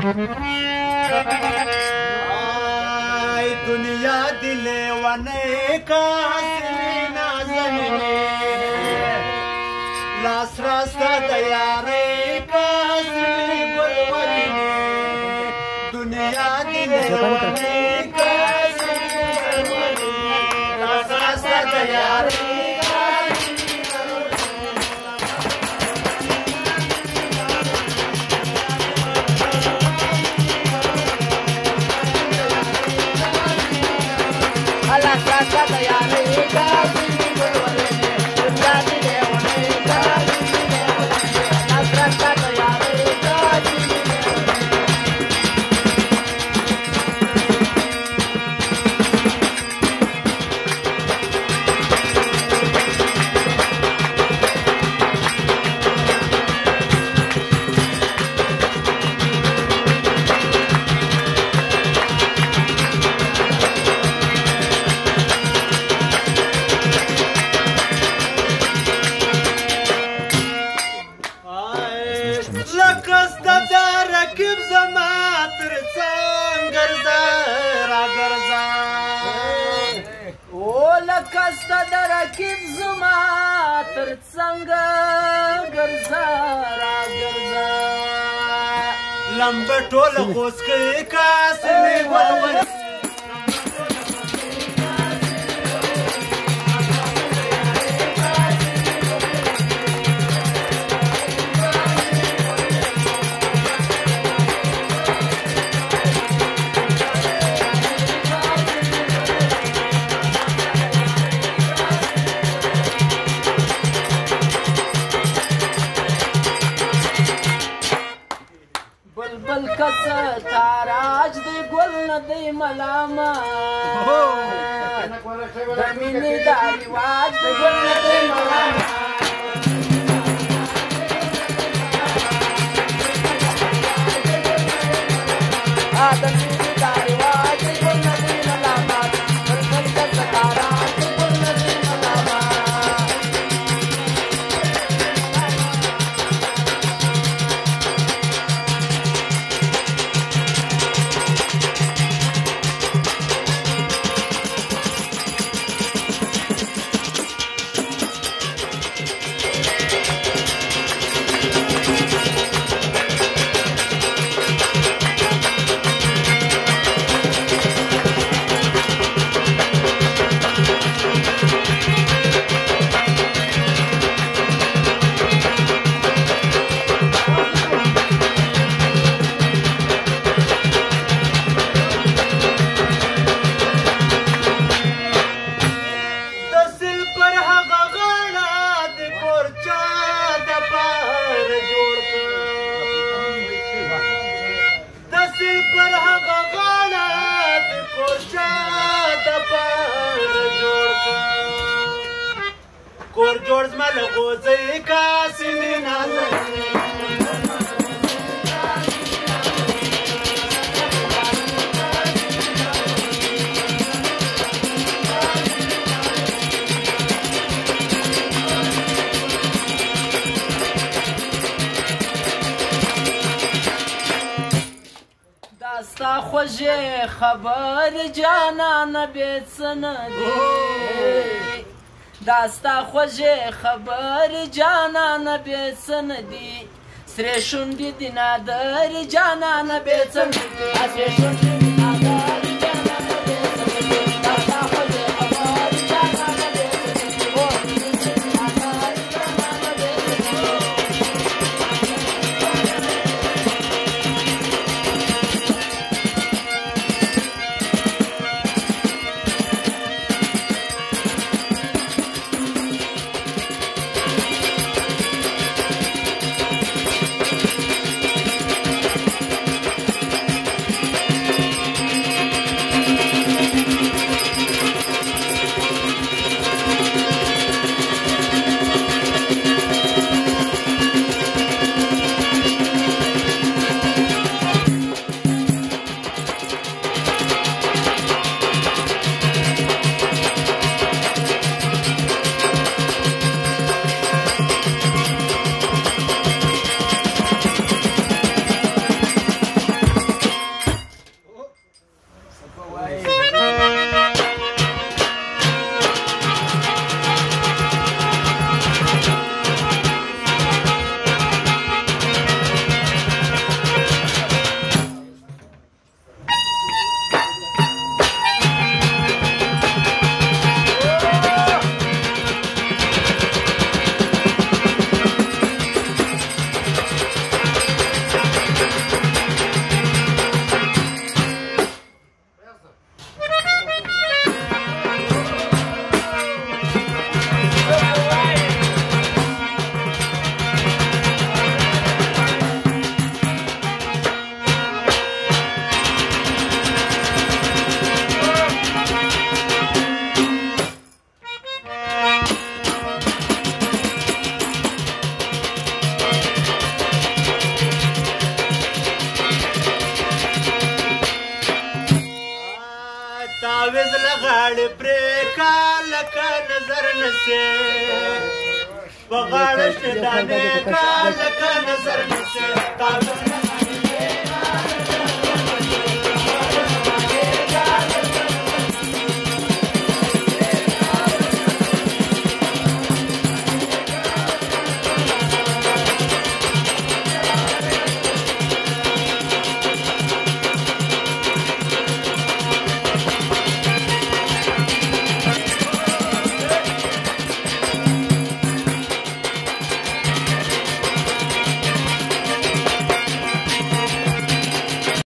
آی دنیا دلے ونے کا حسنی نازنی لاس راستا دیارے کا حسنی گلونی دنیا دلے ونے کا حسنی گلونی لاس راستا دیارے کستا در رکیب زما تر څنګ ګرځا را ګرځا لمبه ټوله خوس کوي کاس مې ولول کس تاراج دی گل ندی ملاما دمینی داری واج دی گل ندی ملاما دمینی داری واج دی گل ندی ملاما بلبل کس تاراج دی گل ندی ملاما کور جوړ زما له غوځۍ کاسې نازني داستا خوږې خبر جانان بې څه نه دی داستا خوږې خبر جانان بې څه نه دي سرې شونډې دي نادر جانان بې څه نه دي سرې شونډې دي نادر جانان بې څه نه دي داستا خوږې خبر جانان بې څه نه دي لکه نظر نسې په غاړه شته دانې کا لکه نظر نسې